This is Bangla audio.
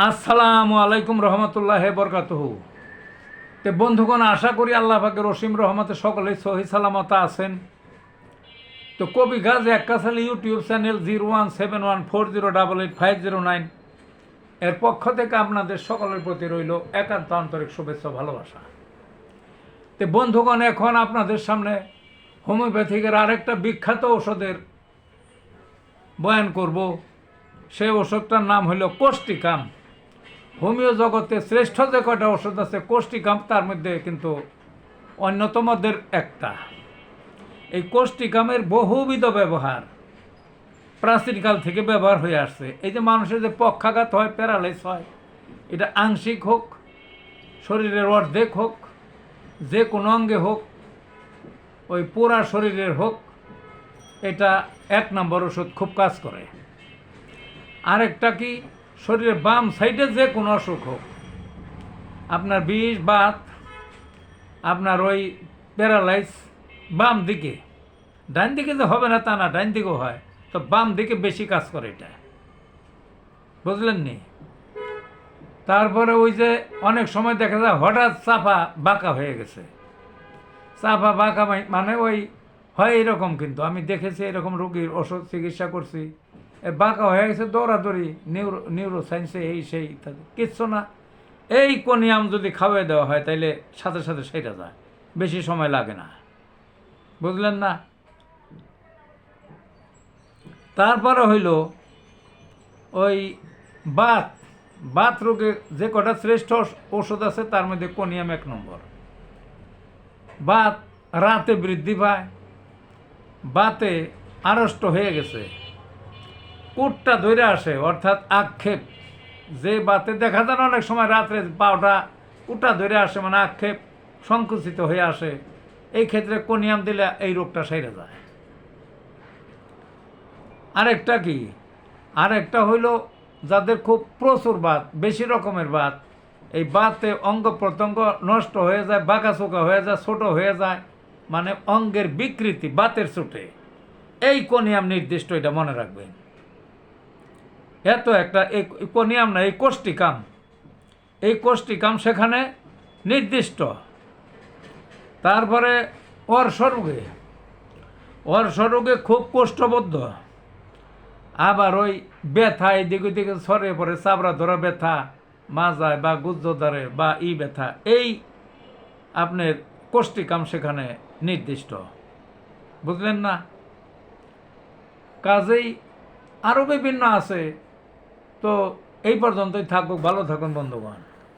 আসসালামু আলাইকুম রহমতুল্লাহ বরকাতুহু। তো বন্ধুগণ, আশা করি আল্লাহ পাকের অসীম রহমতে সকলেই সহি সালামত আছেন। তো কবি গাজ এক্কাশালী ইউটিউব চ্যানেল 017140885009 এর পক্ষ থেকে আপনাদের সকলের প্রতি রইল একান্ত আন্তরিক শুভেচ্ছা ভালোবাসা। তো বন্ধুগণ, এখন আপনাদের সামনে হোমিওপ্যাথিকের আরেকটা বিখ্যাত ওষুধের বয়ান করব। সেই ওষুধটার নাম হলো কোষ্টিকাম। হোমিও জগতে শ্রেষ্ঠ যে কয়টা ওষুধ আছে কোষ্টিকাম তার মধ্যে কিন্তু অন্যতমদের একটা। এই কোষ্টিকামের বহুবিধ ব্যবহার প্রাচীনকাল থেকে ব্যবহার হয়ে আসছে। এই যে মানুষের যে পক্ষাঘাত হয়, প্যারালাইস হয়, এটা আংশিক হোক, শরীরের অর্ধেক হোক, যে কোনো অঙ্গে হোক, ওই পুরা শরীরের হোক, এটা এক নম্বর ওষুধ খুব কাজ করে। আরেকটা কি, শরীরের বাম সাইডে যে কোনো অসুখ হোক, আপনার বিষ বাত, আপনার ওই প্যারালাইস, বাম দিকে, ডান দিকে যে হবে না তা না, ডান দিকেও হয়, তো বাম দিকে বেশি কাজ করে এটা, বুঝলেন নি? তারপরে ওই যে অনেক সময় দেখা যায় হঠাৎ চাপা বাঁকা হয়ে গেছে। চাপা বাঁকা মানে ওই হয় এরকম, কিন্তু আমি দেখেছি এরকম রোগীর ওষুধ চিকিৎসা করছি, বাঁকা হয়ে গেছে, দৌড়াদৌড়ি নিউরো সায়েন্সে এই সেই ইত্যাদি, কিচ্ছু না। এই কোনিয়াম যদি খাওয়াই দেওয়া হয় তাইলে সাথে সাথে সেটা যায়, বেশি সময় লাগে না, বুঝলেন না? তারপরে হইল ওই বাত বাত রোগে যে কটা শ্রেষ্ঠ ওষুধ আছে তার মধ্যে কোনিয়াম এক নম্বর। বাত রাতে বৃদ্ধি পায়, বাতে আড়ষ্ট হয়ে গেছে, কুটটা ধরে আসে, অর্থাৎ আক্ষেপ, যে বাতে দেখা যায় অনেক সময় রাত্রে পাওটা কুটা ধরে আসে, মানে আক্ষেপ সংকুচিত হয়ে আসে, এই ক্ষেত্রে কোনিয়াম দিলে এই রোগটা সেরে যায়। আরেকটা কি, আরেকটা হইল যাদের খুব প্রচুর বাত, বেশি রকমের বাত, এই বাতে অঙ্গ প্রত্যঙ্গ নষ্ট হয়ে যায়, বাঁকাচোকা হয়ে যায়, ছোট হয়ে যায়, মানে অঙ্গের বিকৃতি বাতের চোটে, এই কোনিয়াম নির্দিষ্ট, এটা মনে রাখবেন। এত একটা এই কোনিয়াম না, এই কোষ্টিকাম, এই কোষ্টিকাম সেখানে নির্দিষ্ট। তারপরে অর্শরোগে, অর্শরোগে খুব কোষ্ঠবদ্ধ, আবার ওই ব্যথা এদিক ওদিকে ছড়িয়ে পড়ে, চাবড়া ধরা ব্যথা, মাজায় বা গুজ্জদারে বা ব্যথা, এই আপনার কোষ্টিকাম সেখানে নির্দিষ্ট, বুঝলেন না? কাজেই আরও বিভিন্ন আছে। তো এই পর্যন্তই থাকুক, ভালো থাকুন বন্ধুগণ।